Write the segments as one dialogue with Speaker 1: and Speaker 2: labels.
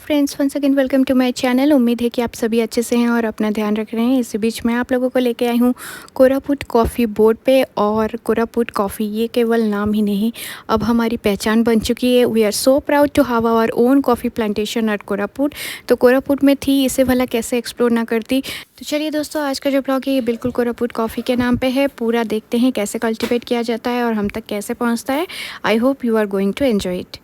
Speaker 1: Friends, once again welcome to my channel. उम्मीद है कि आप सभी अच्छे से हैं और अपना ध्यान रख रहे हैं। इसी बीच मैं आप लोगों को लेके आई हूँ कोरापुट कॉफ़ी बोर्ड पे। और कोरापुट कॉफ़ी ये केवल नाम ही नहीं, अब हमारी पहचान बन चुकी है। We are so proud to have our own coffee plantation at Koraput. तो कोरापुट में थी, इसे भला कैसे एक्सप्लोर ना करती। तो चलिए दोस्तों, आज का जो ब्लॉग है ये बिल्कुल कोरापुट कॉफ़ी के नाम पे है। पूरा देखते हैं कैसे कल्टिवेट किया जाता है और हम तक कैसे पहुँचता है। I hope you are going to enjoy it.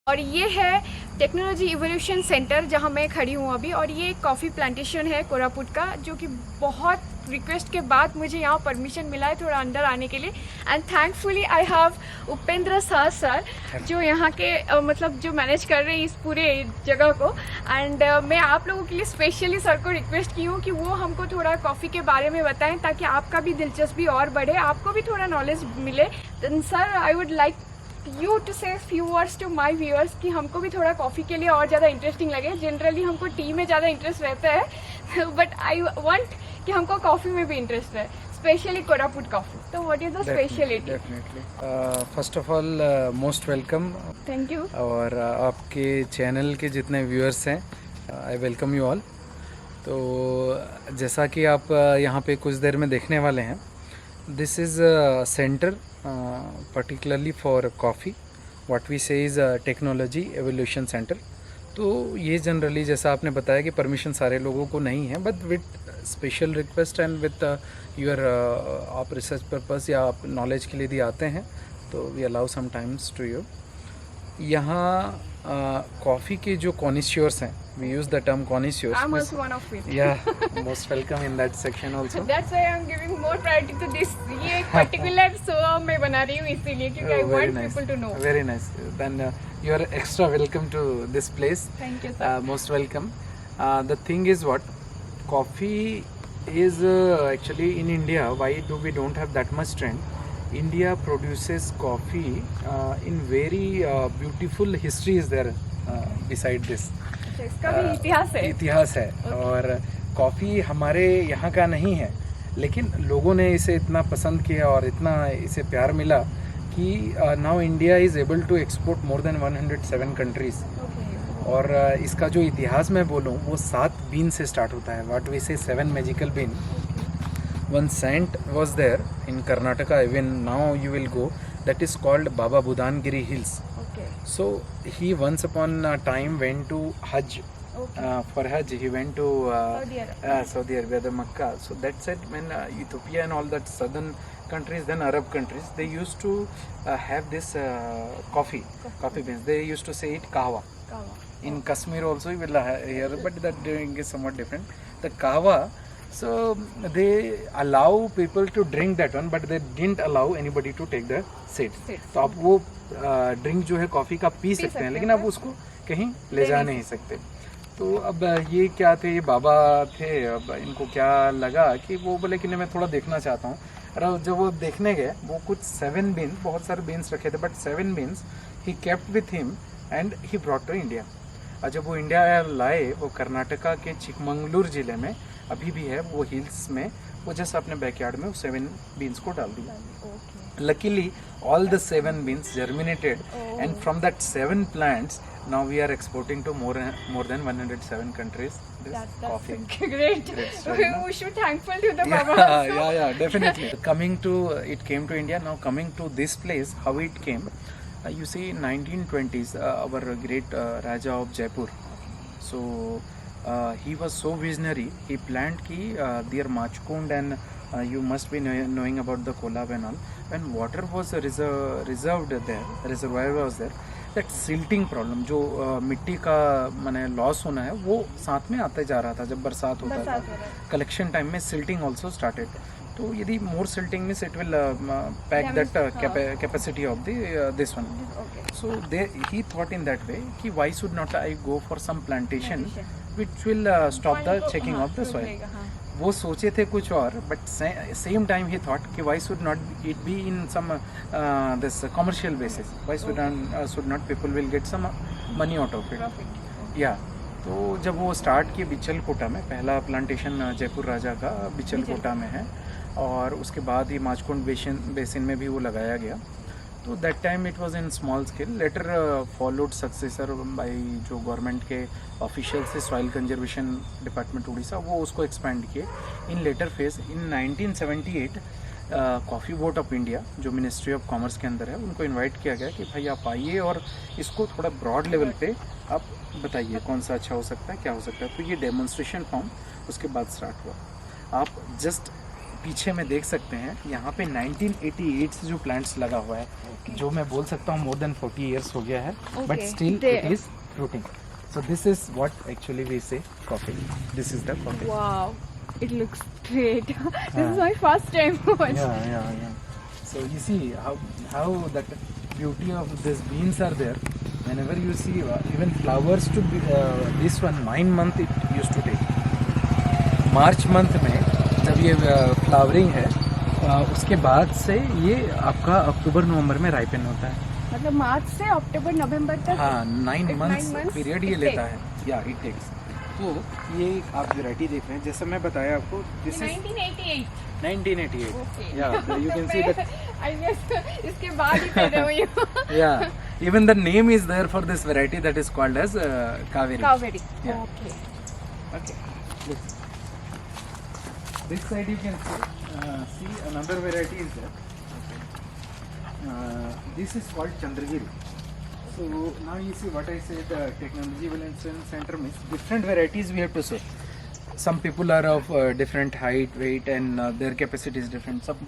Speaker 1: और ये है टेक्नोलॉजी इवोल्यूशन सेंटर जहाँ मैं खड़ी हूँ अभी। और ये एक कॉफ़ी प्लांटेशन है कोरापुट का, जो कि बहुत रिक्वेस्ट के बाद मुझे यहाँ परमिशन मिला है थोड़ा अंदर आने के लिए। And thankfully I have Upendra Shah sir, जो यहाँ के मतलब जो मैनेज कर रहे हैं इस पूरे जगह को। एंड मैं आप लोगों के लिए स्पेशली सर को रिक्वेस्ट की हूँ कि वो हमको थोड़ा कॉफ़ी के बारे में बताएं, ताकि आपका भी दिलचस्पी और बढ़े, आपको भी थोड़ा नॉलेज मिले। Sir, I would like you to say few words to my viewers कि हमको भी थोड़ा कॉफ़ी के लिए और ज़्यादा इंटरेस्टिंग लगे। जनरली हमको टी में ज़्यादा इंटरेस्ट रहता है बट आई वांट कि हमको कॉफ़ी में भी इंटरेस्ट है, स्पेशली कोरापुट कॉफ़ी। तो what is the speciality?
Speaker 2: Definitely first of all most welcome.
Speaker 1: Thank you.
Speaker 2: और आपके चैनल के जितने व्यूअर्स हैं, आई वेलकम यू ऑल। तो जैसा कि आप यहाँ पे कुछ देर में देखने वाले हैं, this is centre particularly for coffee. What we say is technology evolution centre. तो ये जनरली जैसा आपने बताया कि परमिशन सारे लोगों को नहीं है, but with special request and with your आप रिसर्च पर्पस या आप नॉलेज के लिए भी आते हैं, तो we allow sometimes to you. यहाँ कॉफ़ी के जो कॉनिश्योर्स हैं, we use the term connoisseurs.
Speaker 1: I'm also one of it.
Speaker 2: Yeah, most welcome in that section also.
Speaker 1: That's why I'm giving more priority to this. ये एक particular show मैं बना रही हूँ इसीलिए, क्योंकि I want people to know.
Speaker 2: Very nice. Then you are extra welcome to this place.
Speaker 1: Thank you, sir.
Speaker 2: Most welcome. The thing is what, coffee is actually in India. Why do we don't have that much trend? India produces coffee in very beautiful history is there beside this.
Speaker 1: इसका भी
Speaker 2: इतिहास है। और coffee हमारे यहाँ का नहीं है, लेकिन लोगों ने इसे इतना पसंद किया और इतना इसे प्यार मिला कि now India is able to export more than 107 countries. और इसका जो इतिहास मैं बोलूँ वो 7 बीन से स्टार्ट होता है। What we say 7 magical bean. One saint was there in Karnataka, even now you will go, that is called Baba Budangiri Hills.
Speaker 1: Okay.
Speaker 2: So he once upon a time went to Hajj.
Speaker 1: Okay.
Speaker 2: For Hajj he went to
Speaker 1: Saudi
Speaker 2: Arabia, the Makkah. So that's it. When Ethiopia and all that southern countries, then Arab countries, they used to have this coffee beans. They used to say it kahwa. In Kashmir also you will hear, but that doing is somewhat different. The kahwa. So they allow people to drink that one, but they didn't allow anybody to take the seeds. तो आप वो drink जो है coffee का P सकते हैं, लेकिन आप उसको कहीं ले जा नहीं सकते। तो अब ये क्या थे, ये बाबा थे। अब इनको क्या लगा कि वो बोले कि नहीं, मैं थोड़ा देखना चाहता हूँ। और जब वो देखने गए, वो कुछ 7 बीन्स, बहुत सारे बीन्स रखे थे, but 7 beans he kept with him and he brought to India. और जब वो इंडिया लाए, वो कर्नाटका के चिकमंगलूर ज़िले में अभी भी है, वो हिल्स में, वो जस्ट अपने बैकयार्ड में 7 बीन्स को डाल दिया। Luckily all the 7 beans germinated and from that 7 plants now we are exporting to more than 107 countries this coffee.
Speaker 1: Great. We should thankful to the Baba.
Speaker 2: Yeah, definitely. Coming to, it came to India. Now coming to this place, how it came, you see 1920s, our great Raja of Jaipur, so he was so visionary. He planned ki near Machkund, and you must be knowing about the Kolab and all, when water was reserved there, reservoir was there, that silting problem, जो मिट्टी का माने loss होना है, वो साथ में आता जा रहा था जब बरसात होता था। कलेक्शन टाइम में सिल्टिंग ऑल्सो स्टार्टेड। तो यदि more silting means it will pack that capacity of this one. So they he thought in that way कि why should not I go for some plantation which will stop the checking of the soil. वो सोचे थे कुछ और, but same time he thought कि why should not it be in some this commercial basis, why should not people will get some money out of it. या तो जब वो स्टार्ट किए बिचलकोटा में, पहला प्लांटेशन जयपुर राजा का बिचलकोटा में है, और उसके बाद ही माचकुंड बेसिन में भी वो लगाया गया। तो that time it was in small scale. Later followed successor by जो गवर्नमेंट के ऑफिशियल्स थे, सॉइल कंजर्वेशन डिपार्टमेंट उड़ीसा, वो उसको एक्सपैंड किए in later phase. In 1978 coffee board of India जो मिनिस्ट्री ऑफ कॉमर्स के अंदर है, उनको इनवाइट किया गया कि भाई आप आइए और इसको थोड़ा ब्रॉड लेवल पे आप बताइए कौन सा अच्छा हो सकता है, क्या हो सकता है. तो ये डेमोन्स्ट्रेशन फॉर्म उसके बाद स्टार्ट हुआ. आप जस्ट पीछे में देख सकते हैं यहाँ पे 1988 से जो प्लांट्स लगा हुआ है, जो मैं बोल सकता हूँ मोर देन 40 ईयर्स हो गया है, but still it is fruiting. So this is what actually we say coffee. This is the coffee.
Speaker 1: Wow, it looks great. This is my first time watching.
Speaker 2: Yeah. So you see how that beauty of these beans are there. Whenever you see even flowers to be, this one 9 month it used to take. March month में जब ये flowering है, उसके बाद से ये आपका अक्टूबर नवंबर में राइपन होता है.
Speaker 1: मतलब मार्च से अक्टूबर नवंबर तक.
Speaker 2: हाँ, 9 months पीरियड ये
Speaker 1: it
Speaker 2: लेता है. या इट टेक्स. तो ये आप वैरायटी देख रहे हैं, जैसे मैं बताया आपको, this is 1988.
Speaker 1: Okay.
Speaker 2: Yeah, you can see that.
Speaker 1: I guess इसके बाद ही पैदा हुई हूँ.
Speaker 2: Yeah, even the name is there for this variety that is called as Kaveri.
Speaker 1: Kaveri.
Speaker 2: Yeah.
Speaker 1: Okay.
Speaker 2: Okay. Look. This side you can see another variety is there. This is called Chandragiri. So now you see what I said. Technology Evolution Center means different varieties we have to say. Some people are of different height, weight, and their capacity is different. Some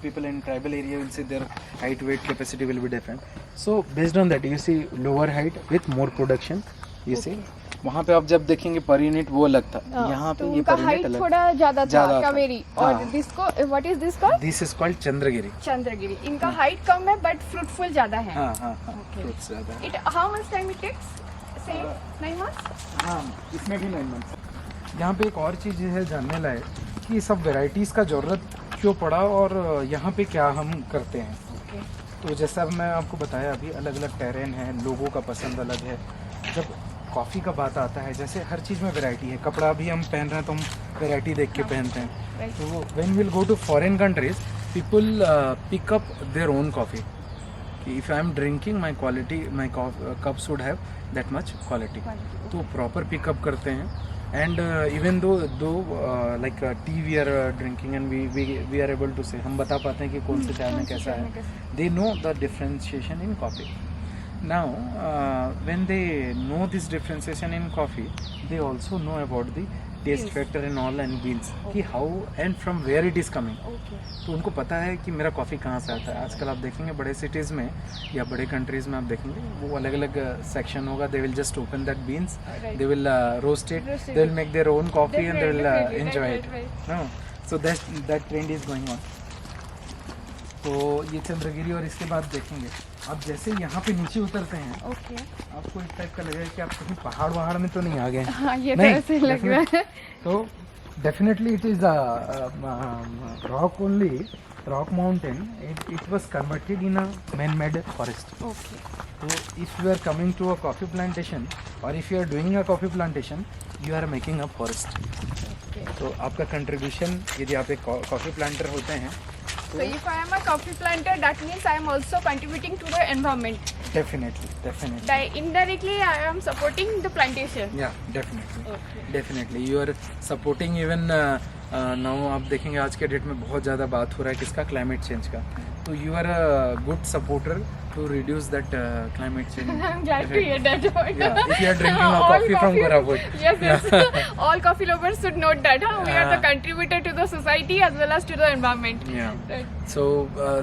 Speaker 2: people in tribal area will say their height, weight, capacity will be different. So based on that, you see lower height with more production. You see, वहाँ पे आप जब देखेंगे per unit वो अलग था. यहाँ पे
Speaker 1: तो
Speaker 2: ये
Speaker 1: उनका
Speaker 2: पर यूनिट
Speaker 1: हाइट
Speaker 2: अलग.
Speaker 1: थोड़ा ज्यादा
Speaker 2: ज्यादा
Speaker 1: था
Speaker 2: था.
Speaker 1: कावेरी.
Speaker 2: हाँ.
Speaker 1: और दिसको what is this called?
Speaker 2: This is called Chandragiri.
Speaker 1: Chandragiri. इनका हाइट कम है बट फ्रूटफुल ज्यादा है.
Speaker 2: हाँ.
Speaker 1: Okay.
Speaker 2: fruits ज्यादा है.
Speaker 1: It how much time it takes? Say 9 months.
Speaker 2: हाँ, इसमें भी 9 months. यहाँ पे एक और चीज़ है जानने लायक कि सब वेराइटीज़ का ज़रूरत क्यों पड़ा और यहाँ पे क्या हम करते हैं.
Speaker 1: Okay.
Speaker 2: तो जैसा मैं आपको बताया अभी, अलग अलग टेरेन है, लोगों का पसंद अलग है. जब कॉफ़ी का बात आता है, जैसे हर चीज़ में वैरायटी है. कपड़ा भी हम पहन रहे हैं तो हम वैरायटी देख के पहनते हैं.
Speaker 1: Right.
Speaker 2: तो when will go to foreign countries, people pick up their own coffee. If I am drinking my quality, my cups would have that much quality. तो प्रॉपर पिकअप करते हैं. And even though like tea we are drinking and we are able to say, हम बता पाते हैं कि कौन से चाय में कैसा है. They know the differentiation in coffee. Now, when they know this differentiation in coffee, they also know about the taste factor and all and beans, कि how and from where it is coming.
Speaker 1: Okay.
Speaker 2: तो उनको पता है कि मेरा coffee कहाँ से आता है. आजकल आप देखेंगे बड़े सिटीज़ में या बड़े कंट्रीज़ में आप देखेंगे वो अलग अलग सेक्शन होगा. They will just open that beans, they will roast it, they will make their own coffee and they will enjoy it. No, so that trend is going on. तो ये चंद्रगिरी. और इसके बाद देखेंगे आप जैसे यहाँ पे नीचे उतरते हैं,
Speaker 1: Okay.
Speaker 2: आपको इस टाइप का लगेगा कि आप कहीं पहाड़ में तो नहीं आ गए.
Speaker 1: हाँ, ये तो
Speaker 2: नहीं,
Speaker 1: ऐसे लग रहा है.
Speaker 2: तो definitely it is rock only, rock mountain. It was converted in a man made forest.
Speaker 1: Okay.
Speaker 2: तो if you are coming to a coffee plantation और if you are doing a coffee plantation, you are making a forest.
Speaker 1: Okay.
Speaker 2: तो आपका contribution, यदि आप एक coffee planter होते हैं,
Speaker 1: So if I am a coffee planter, that means I am also contributing to the environment.
Speaker 2: Definitely.
Speaker 1: Indirectly, I am supporting the plantation.
Speaker 2: या definitely.
Speaker 1: Okay.
Speaker 2: Definitely you are supporting. Even now आप देखेंगे आज के date में बहुत ज़्यादा बात हो रहा है किसका, क्लाइमेट चेंज का. तो you are a good supporter to reduce that climate change.
Speaker 1: I'm glad to hear that.
Speaker 2: Yeah, if you are drinking a coffee from Koraput.
Speaker 1: Yes. All coffee lovers should note that. We are the contributor to the society as well as to the environment.
Speaker 2: Yeah.
Speaker 1: Right.
Speaker 2: So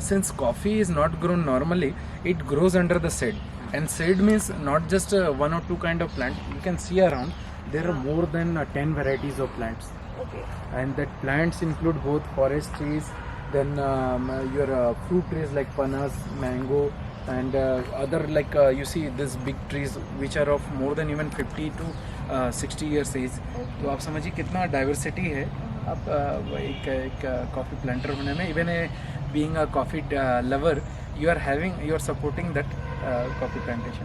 Speaker 2: since coffee is not grown normally, it grows under the shade. And shade means not just one or two kind of plant. You can see around, there are more than 10 varieties of plants.
Speaker 1: Okay.
Speaker 2: And that plants include both forest trees, then your fruit trees like panas, mango, and other like you see these big trees which are of more than even 50 to 60 years age. तो आप समझिए कितना diversity है. आप एक coffee planter होने में, even being a coffee lover, you are supporting that coffee plantation.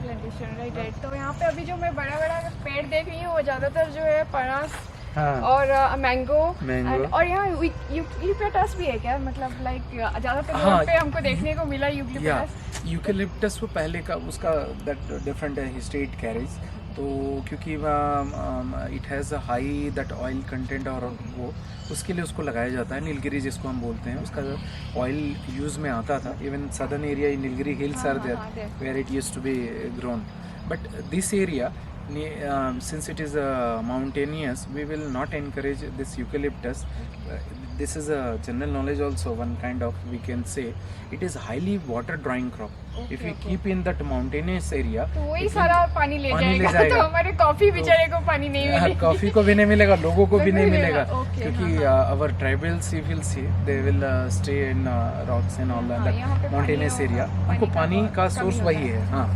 Speaker 1: Right. तो यहाँ पे अभी जो मैं बड़ा बड़ा पेड़ देख रही हूँ वो ज़्यादातर जो है पनास
Speaker 2: हाँ।
Speaker 1: और मैंगो
Speaker 2: Mango।
Speaker 1: और यहाँ यूकेलिप्टस भी है क्या, मतलब लाइक ज़्यादातर
Speaker 2: हाँ।
Speaker 1: रोड पे हमको देखने को मिला
Speaker 2: या
Speaker 1: यूकेलिप्टस।
Speaker 2: यूकेलिप्टस वो पहले का उसका दैट डिफरेंट है स्टेट कैरेज, तो क्योंकि it has a high that oil content और वो उसके लिए उसको लगाया जाता है। नीलगिरी जिसको हम बोलते हैं उसका ऑयल यूज़ में आता था। Even southern area in Nilgiri hills are there where it used to be grown, but this area since it is mountainous, we will not encourage this eucalyptus. This is a general knowledge also, one kind of, we can say it is highly water drawing crop. If we keep in that mountainous area,
Speaker 1: तो वही
Speaker 2: it will-
Speaker 1: सारा पानी ले
Speaker 2: पानी ले
Speaker 1: जाएगा,
Speaker 2: जाएगा।
Speaker 1: तो हमारे कॉफी बेचारे को पानी नहीं मिलेगा।
Speaker 2: कॉफी को भी नहीं मिलेगा, लोगों को भी नहीं मिलेगा,
Speaker 1: Okay,
Speaker 2: क्योंकि our tribals you will see they will stay in rocks and all
Speaker 1: हाँ, यहाँ पे
Speaker 2: that mountainous
Speaker 1: पानी
Speaker 2: area।
Speaker 1: होगा,
Speaker 2: उनको
Speaker 1: पानी
Speaker 2: पानी
Speaker 1: का
Speaker 2: का
Speaker 1: कमी
Speaker 2: सोर्स
Speaker 1: होता
Speaker 2: वही
Speaker 1: है।
Speaker 2: है। हाँ,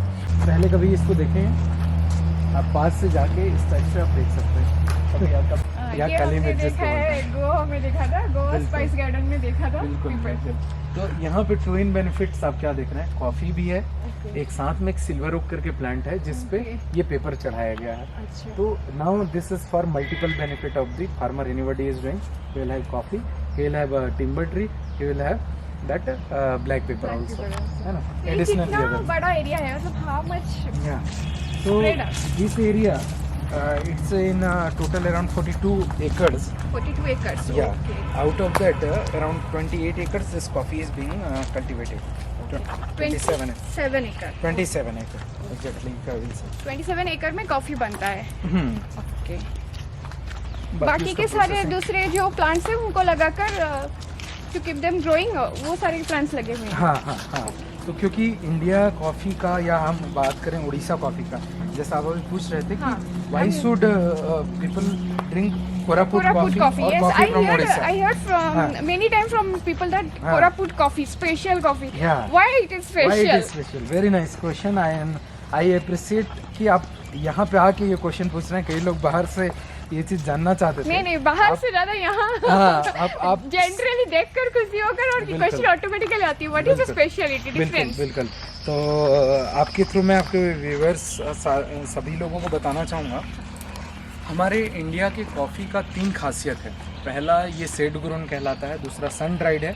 Speaker 2: पहले कभी इसको देखें आप पास से जाके इस टाइप से आप देख सकते हैं। कभी आप या
Speaker 1: ये
Speaker 2: काली
Speaker 1: हमने
Speaker 2: मिर्च
Speaker 1: देखा है, गोवा में देखा था, गोवा
Speaker 2: बिल्कुल।
Speaker 1: स्पाइस गार्डन में देखा था।
Speaker 2: बिल्कुल
Speaker 1: people।
Speaker 2: बिल्कुल। तो यहाँ पे टू इन बेनिफिट्स आप क्या देख रहे हैं, कॉफ़ी भी है,
Speaker 1: Okay।
Speaker 2: एक साथ में एक सिल्वर ओक करके प्लांट है जिस पे
Speaker 1: Okay।
Speaker 2: ये पेपर चढ़ाया गया है।
Speaker 1: अच्छा।
Speaker 2: तो now this is for multiple benefit of the farmer. Anybody is doing, he will have coffee, he will have a timber tree, he will have that black pepper
Speaker 1: Black
Speaker 2: also,
Speaker 1: pepper also।
Speaker 2: है ना,
Speaker 1: ये
Speaker 2: additional
Speaker 1: कितना
Speaker 2: level।
Speaker 1: बड़ा area है, मतलब how much
Speaker 2: Yeah, so
Speaker 1: spread out?
Speaker 2: this area it's in total around 42 acres।
Speaker 1: 42 acres।
Speaker 2: Yeah,
Speaker 1: Okay।
Speaker 2: out of that around 28 acres this coffee is being cultivated। 27
Speaker 1: 7 एकड़।
Speaker 2: 27 acre exactly I will say।
Speaker 1: 27 एकड़ में coffee बनता है। Okay. बाकी
Speaker 2: उसका
Speaker 1: के सारे
Speaker 2: processing-
Speaker 1: दूसरे जो प्लांट्स हैं उनको लगाकर टू कीप देम ग्रोइंग, वो सारे प्लांट्स लगे हुए हैं।
Speaker 2: हाँ हाँ हाँ। तो क्योंकि इंडिया कॉफ़ी का, या हम बात करें उड़ीसा कॉफ़ी का, जैसा आप अभी पूछ रहे थे कि
Speaker 1: हाँ,
Speaker 2: why should people drink Koraput
Speaker 1: Koraput
Speaker 2: coffee
Speaker 1: coffee,
Speaker 2: और
Speaker 1: yes,
Speaker 2: coffee from
Speaker 1: I
Speaker 2: Orissa.
Speaker 1: heard from
Speaker 2: हाँ।
Speaker 1: many times from people that
Speaker 2: हाँ।
Speaker 1: Koraput coffee, special coffee.
Speaker 2: Yeah.
Speaker 1: Why it is
Speaker 2: Why it
Speaker 1: special?
Speaker 2: is special? Very nice question. I appreciate कि आप यहाँ पे आके ये question पूछ रहे हैं। कई लोग बाहर से ये चीज़ जानना चाहते थे।
Speaker 1: नहीं नहीं, बाहर
Speaker 2: आप-
Speaker 1: से ज्यादा यहाँ
Speaker 2: हाँ, आप
Speaker 1: जनरली देखकर खुशी होकर और
Speaker 2: बिल्कुल।
Speaker 1: क्वेश्चन ऑटोमेटिकली आती है, व्हाट इज द
Speaker 2: बिल्कुल।
Speaker 1: स्पेशलिटी,
Speaker 2: बिल्कुल
Speaker 1: डिफरेंस?
Speaker 2: बिल्कुल। तो आपके थ्रू मैं आपके व्यूअर्स सभी लोगों को बताना चाहूँगा, हमारे इंडिया की कॉफ़ी का 3 खासियत है। पहला ये सेड ग्रोन कहलाता है, दूसरा सन ड्राइड है,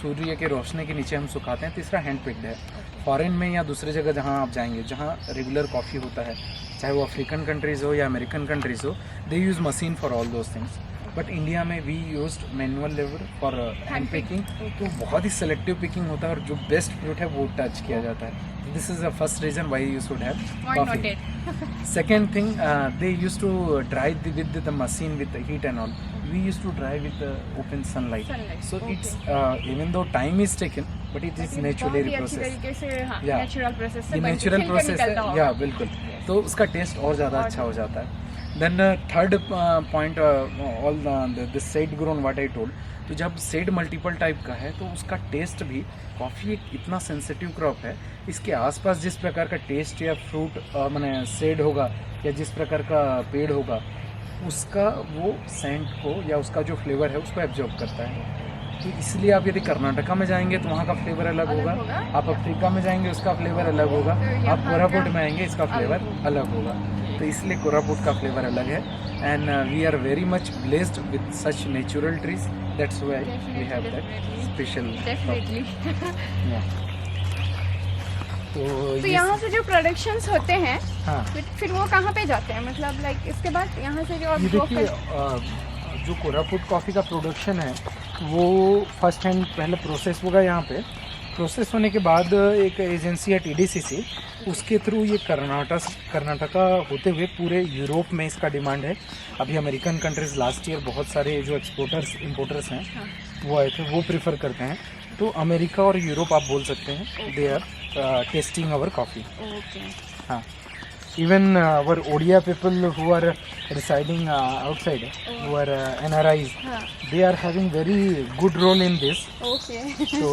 Speaker 2: सूर्य के रोशनी के नीचे हम सुखाते हैं, तीसरा हैंड पिक्ड है। फॉरेन में या दूसरी जगह जहाँ आप जाएंगे जहाँ रेगुलर कॉफ़ी होता है, चाहे वो अफ्रीकन कंट्रीज़ हो या अमेरिकन कंट्रीज़ हो, they use machine for all those things. But India में we used manual labour for hand picking. तो बहुत ही सेलेक्टिव पिकिंग होता है और जो बेस्ट फ्रूट है वो टच किया जाता है। This is the first reason why you should have
Speaker 1: Why
Speaker 2: coffee.
Speaker 1: noted?
Speaker 2: Second thing, they used to dry with the machine with the heat and all. We used to dry with the open sunlight.
Speaker 1: Sunlight,
Speaker 2: So
Speaker 1: okay.
Speaker 2: it's even though time is taken, but it is naturally
Speaker 1: बहुत ही अच्छी
Speaker 2: processed.
Speaker 1: तरीके से, हाँ,
Speaker 2: Yeah.
Speaker 1: Natural process से
Speaker 2: ये
Speaker 1: बन के
Speaker 2: natural
Speaker 1: खिल के
Speaker 2: प्रोसेस
Speaker 1: निकलता
Speaker 2: है,
Speaker 1: होगा।
Speaker 2: या बिल्कुल। तो उसका टेस्ट और ज़्यादा अच्छा हो जाता है। Then third point, all the shade grown what I told, तो जब सेड मल्टीपल टाइप का है तो उसका टेस्ट भी, कॉफ़ी एक इतना सेंसिटिव क्रॉप है, इसके आसपास जिस प्रकार का टेस्ट या फ्रूट मैंने सेड होगा या जिस प्रकार का पेड़ होगा, उसका वो सेंट को या उसका जो फ्लेवर है उसको एब्जॉर्ब करता है। तो इसलिए आप यदि कर्नाटका में जाएंगे तो वहाँ का फ्लेवर अलग
Speaker 1: अलग
Speaker 2: होगा,
Speaker 1: होगा।
Speaker 2: आप अफ्रीका में जाएंगे उसका फ्लेवर अलग होगा,
Speaker 1: तो यहाँ
Speaker 2: आप कोरापुट
Speaker 1: का
Speaker 2: में आएंगे इसका फ्लेवर
Speaker 1: अलग
Speaker 2: अलग होगा। तो इसलिए कोरापुट का फ्लेवर अलग है। And we are very much blessed with such natural trees, that's why we have that special.
Speaker 1: Definitely.
Speaker 2: तो
Speaker 1: तो
Speaker 2: ये
Speaker 1: यहाँ से जो प्रोडक्शंस होते हैं,
Speaker 2: हाँ,
Speaker 1: फिर वो कहाँ पे जाते हैं, मतलब लाइक इसके बाद यहाँ से जो आप
Speaker 2: ये
Speaker 1: grow
Speaker 2: देखिए
Speaker 1: कर-
Speaker 2: जो कोरापुट कॉफ़ी का प्रोडक्शन है वो फर्स्ट हैंड पहले प्रोसेस होगा यहाँ पे। प्रोसेस होने के बाद एक एजेंसी है TDCC, उसके थ्रू ये कर्नाटका होते हुए पूरे यूरोप में इसका डिमांड है। अभी अमेरिकन कंट्रीज़ लास्ट ईयर बहुत सारे जो एक्सपोर्टर्स इंपोर्टर्स हैं
Speaker 1: हाँ।
Speaker 2: वो आए थे, वो प्रेफर करते हैं। तो अमेरिका और यूरोप आप बोल सकते हैं, they are tasting our coffee.
Speaker 1: Okay.
Speaker 2: हाँ, even our Odia people who are residing outside, who are NRIs,
Speaker 1: हाँ।
Speaker 2: they are having very good role in this.
Speaker 1: Okay.
Speaker 2: So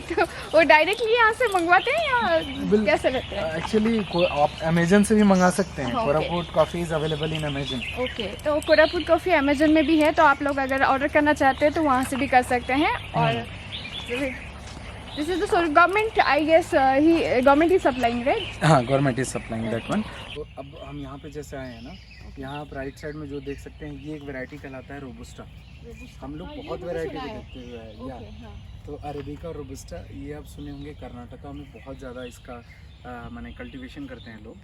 Speaker 1: तो वो डायरेक्टली यहाँ से मंगवाते हैं या कैसे रहते हैं?
Speaker 2: actually आप अमेजन से भी मंगा सकते हैं।
Speaker 1: हाँ, okay.
Speaker 2: Koraput coffee is available in Amazon.
Speaker 1: Okay, तो कोरापुट कॉफ़ी अमेजन में भी है, तो आप लोग अगर ऑर्डर करना चाहते हैं तो वहाँ से भी कर सकते हैं। और this is the government, I guess government is supplying, right?
Speaker 2: हाँ, government is supplying that one. तो अब हम यहाँ पे जैसे आए हैं ना, यहाँ आप राइट साइड में जो देख सकते हैं ये एक वैरायटी कहलाता है रोबुस्टा। हम लोग बहुत वैरायटी देखते हुए हैं या तो अरेबिका और रोबुस्टा ये आप सुने होंगे, कर्नाटका में बहुत ज़्यादा इसका माने कल्टीवेशन करते हैं लोग।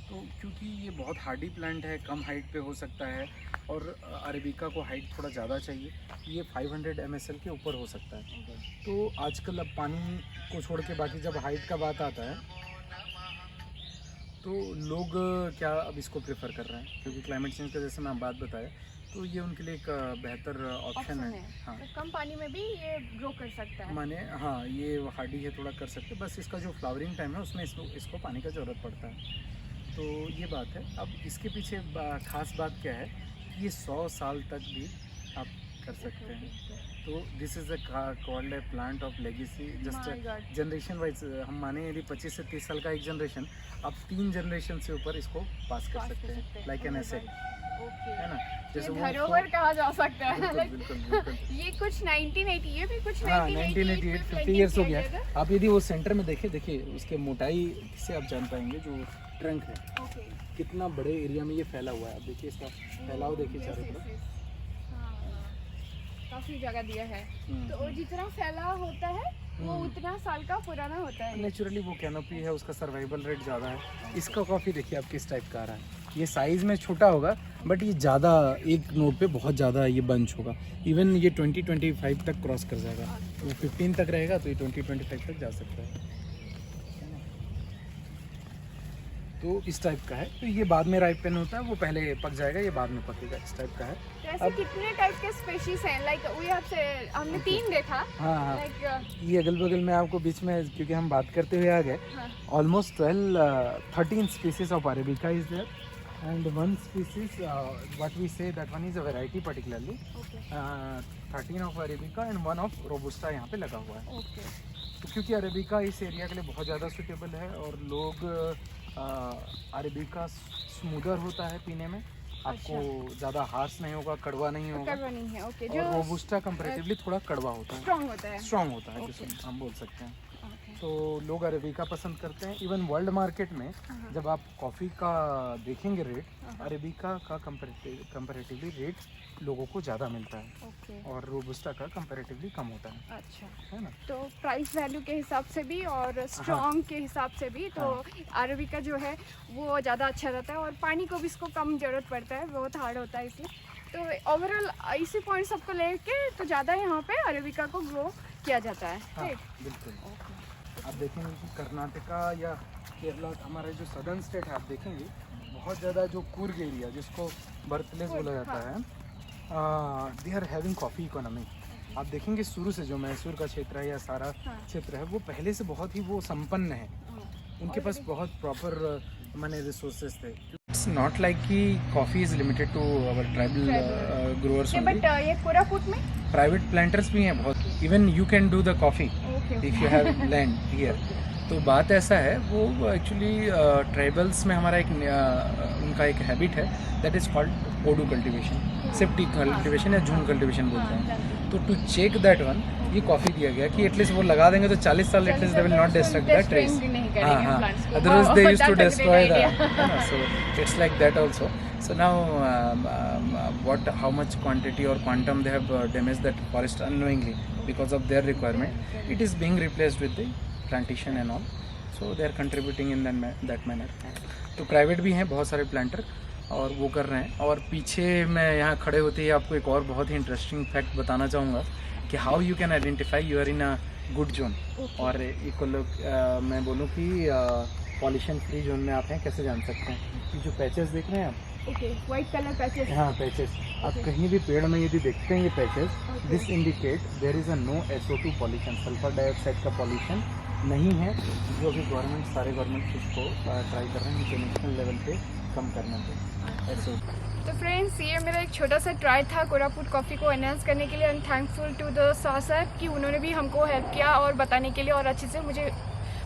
Speaker 2: तो क्योंकि ये बहुत हार्डी प्लांट है, कम हाइट पे हो सकता है और अरेबिका को हाइट थोड़ा ज़्यादा चाहिए, ये 500 msl के ऊपर हो सकता है। तो आजकल अब पानी को छोड़ के बाकी जब हाइट का बात आता है तो लोग क्या अब इसको प्रेफर कर रहे हैं, क्योंकि क्लाइमेट चेंज का जैसे मैं बात बताया तो ये उनके लिए एक बेहतर ऑप्शन है। हाँ,
Speaker 1: तो कम पानी में भी ये ग्रो कर सकता है।
Speaker 2: माने हाँ, ये हार्डी है, थोड़ा कर सकते, बस इसका जो फ्लावरिंग टाइम है उसमें इसको पानी का ज़रूरत पड़ता है। तो ये बात है। अब इसके पीछे ख़ास बात क्या है कि ये 100 साल तक भी आप कर सकते हैं। तो this is called a plant of legacy, just generation wise हम माने यदि 25 से 30 साल का एक जनरेशन, आप 3 जनरेशन से ऊपर इसको पास कर सकते हैं, लाइक एन एसेट, है ना। जैसे वो
Speaker 1: धरोहर कहा जा सकता है।
Speaker 2: बिल्कुल बिल्कुल
Speaker 1: ये कुछ 1980, ये भी कुछ
Speaker 2: 1988 50 ईयर्स हो गया। आप यदि वो सेंटर में देखें, देखिए उसके मोटाई से आप जान पाएंगे, जो ट्रंक है कितना बड़े एरिया में ये फैला हुआ है। आप देखिए इसका फैलाव, देखिए चारों तरफ
Speaker 1: काफी जगह दिया है। तो जितना फैला होता है वो उतना साल का पुराना होता है।
Speaker 2: नेचुरली वो कैनोपी है, उसका सर्वाइवल रेट ज़्यादा है। इसका कॉफ़ी देखिए आप किस टाइप का आ रहा है। ये साइज़ में छोटा होगा बट ये ज़्यादा, एक नोट पे बहुत ज़्यादा ये बंच होगा। इवन ये 20-25 तक क्रॉस कर जाएगा। वो 15 तक रहेगा तो ये 20-25 तक जा सकता है। तो इस टाइप का है। तो ये बाद में राइपन होता है, वो पहले पक जाएगा, ये बाद में पकेगा, इस टाइप का है।
Speaker 1: तो ऐसे कितने टाइप के स्पेशीज हैं? लाइक वो आपसे हमने 3 देखा।
Speaker 2: हाँ
Speaker 1: लाइक
Speaker 2: ये अगल बगल में आपको बीच में, क्योंकि हम बात करते हुए आ गए, almost 13 species of arabica is there and 1 species what we say that one is a variety particularly 13 of arabica and 1 of robusta यहाँ पे लगा हुआ है। तो क्योंकि अरेबिका इस एरिया के लिए बहुत ज़्यादा सूटेबल है और लोग अरेबिका स्मूदर होता है पीने में, आपको ज़्यादा हार्श नहीं होगा, कड़वा नहीं होगा।
Speaker 1: कड़वा नहीं है, ओके।
Speaker 2: और रोबुस्टा कंपैरेटिवली थोड़ा कड़वा होता है, स्ट्रॉन्ग होता है जिसे हम बोल सकते हैं। तो लोग अरेबिका पसंद करते हैं। इवन वर्ल्ड मार्केट में जब आप कॉफ़ी का देखेंगे रेट, अरेबिका का कंपैरेटिवली रेट लोगों को ज़्यादा मिलता है और रोबुस्टा का कंपैरेटिवली कम होता है।
Speaker 1: अच्छा,
Speaker 2: है ना।
Speaker 1: तो प्राइस वैल्यू के हिसाब से भी और स्ट्रॉन्ग के हिसाब से भी तो अरेबिका जो है वो ज़्यादा अच्छा रहता है और पानी को भी इसको कम ज़रूरत पड़ता है, बहुत हार्ड होता है इसलिए। तो ओवरऑल इसी पॉइंट सबको लेके तो ज़्यादा यहाँ पे अरेबिका को ग्रो किया जाता है।
Speaker 2: बिल्कुल। आप देखेंगे कि कर्नाटका या केरला, हमारे जो सदर्न स्टेट है, आप देखेंगे बहुत ज़्यादा जो कूर्ग एरिया जिसको बर्थ प्लेस बोला जाता है, they are having coffee economy. आप देखेंगे शुरू से जो मैसूर का क्षेत्र है या सारा क्षेत्र है वो पहले से बहुत ही वो संपन्न है, उनके पास बहुत प्रॉपर माने रिसोर्सेज थे। इट्स नॉट लाइक कि coffee is limited to our tribal growers only,
Speaker 1: but ये कोरापुट में
Speaker 2: प्राइवेट प्लांटर्स भी हैं बहुत। Even you can do the coffee if you have land here. तो बात ऐसा है, वो एक्चुअली ट्राइबल्स में हमारा एक उनका एक हैबिट है दैट इज़ कॉल्ड कोडू कल्टीवेशन, सेफ्टी कल्टीवेशन या जून कल्टीवेशन बोलते हैं। तो टू चेक दैट वन, ये कॉफ़ी दिया गया कि एटलीस्ट वो लगा देंगे तो 40 साल at least they will not destruct that trees. हाँ, otherwise they used to destroy the, so it's like that also. So now how much quantity or quantum they have damaged that forest unknowingly because of their requirement, it is being replaced with the plantation and all, so they are contributing in that manner. तो private भी हैं बहुत सारे planter और वो कर रहे हैं। और पीछे मैं यहाँ खड़े होते ही आपको एक और बहुत ही इंटरेस्टिंग फैक्ट बताना चाहूँगा कि how you can identify you are in a good zone. और मैं बोलूँ कि पॉल्यूशन फ्री जोन में आप हैं, कैसे जान सकते हैं कि जो पैचेस देख रहे हैं आप,
Speaker 1: व्हाइट कलर पैचेस,
Speaker 2: हाँ पैचेस, आप कहीं भी पेड़ में यदि देखते हैं ये patches, this indicate there is a no SO2 pollution, sulphur dioxide का पॉल्यूशन नहीं है, जो अभी गवर्नमेंट, सारे गवर्नमेंट इसको ट्राई कर रहे हैं इंटरनेशनल लेवल पे कम करने पे SO2।
Speaker 1: तो फ्रेंड्स, ये मेरा एक छोटा सा ट्राई था कोरापुट कॉफ़ी को एनहांस करने के लिए। And thankful to the sir कि उन्होंने भी हमको हेल्प किया और बताने के लिए और अच्छे से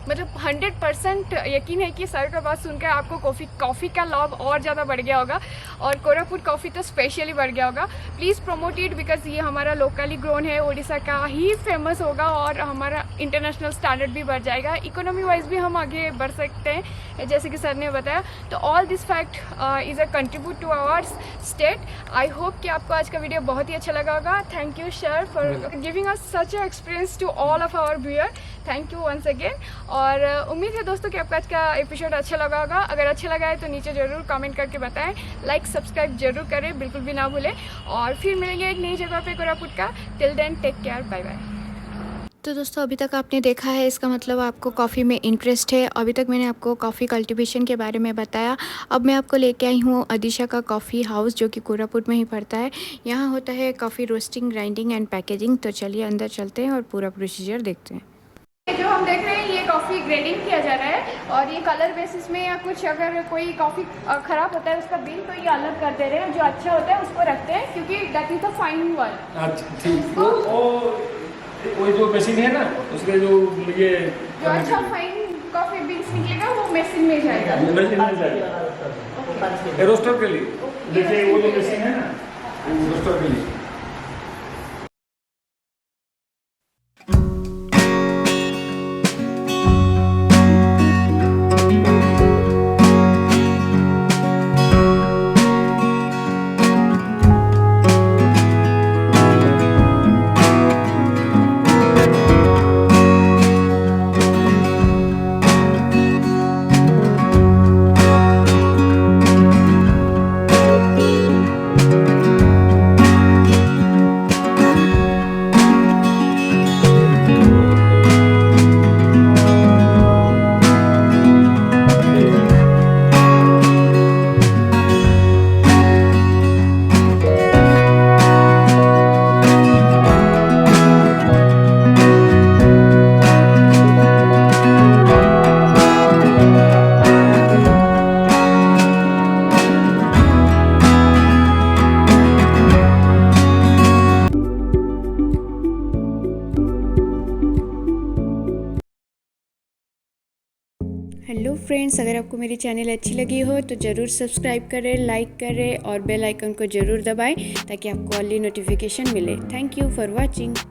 Speaker 1: मतलब 100% यकीन है कि सर का बात सुनकर आपको कॉफ़ी का लव और ज़्यादा बढ़ गया होगा और कोरापुट कॉफ़ी तो स्पेशली बढ़ गया होगा। प्लीज़ प्रमोट इट बिकॉज ये हमारा लोकली ग्रोन है, उड़ीसा का ही फेमस होगा और हमारा इंटरनेशनल स्टैंडर्ड भी बढ़ जाएगा, इकोनॉमी वाइज भी हम आगे बढ़ सकते हैं जैसे कि सर ने बताया। तो all this fact is a contribute to our state. I hope कि आपको आज का वीडियो बहुत ही अच्छा लगा होगा। Thank you sir for giving us such a experience to all of our viewer. Thank you once again. और उम्मीद है दोस्तों कि आपको आज का एपिसोड अच्छा लगा होगा। अगर अच्छा लगा है तो नीचे ज़रूर कमेंट करके बताएं, लाइक सब्सक्राइब जरूर करें, बिल्कुल भी ना भूलें। और फिर मिलेंगे एक नई जगह पे कोरापुट का। Till then take care, bye bye.
Speaker 3: तो दोस्तों अभी तक आपने देखा है, इसका मतलब आपको कॉफ़ी में इंटरेस्ट है। अभी तक मैंने आपको कॉफ़ी कल्टीवेशन के बारे में बताया। अब मैं आपको लेके आई हूँ अदिशा का कॉफ़ी हाउस, जो कि कोरापुट में ही पड़ता है। यहाँ होता है coffee roasting, grinding and packaging. तो चलिए अंदर चलते हैं और पूरा प्रोसीजर देखते हैं।
Speaker 1: जो हम देख रहे हैं ये कॉफ़ी ग्रेडिंग किया जा रहा है और ये कलर बेसिस में या कुछ अगर कोई कॉफ़ी ख़राब होता है उसका बिल तो ये अलग कर दे रहे हैं, जो अच्छा होता है उसको रखते हैं क्योंकि that is the fine one.
Speaker 4: अच्छा ठीक। वो जो मशीन है ना उसके जो ये
Speaker 1: जो अच्छा फाइन कॉफ़ी बीन्स निकलेगा वो मशीन में जाएगा।
Speaker 4: मशीन में जाएगा रोस्टर के लिए। देखिए वो जो मशीन है ना रोस्टर के लिए।
Speaker 3: हेलो फ्रेंड्स, अगर आपको मेरी चैनल अच्छी लगी हो तो ज़रूर सब्सक्राइब करें, लाइक करें और बेल आइकन को ज़रूर दबाएं ताकि आपको अर्ली नोटिफिकेशन मिले। Thank you for watching.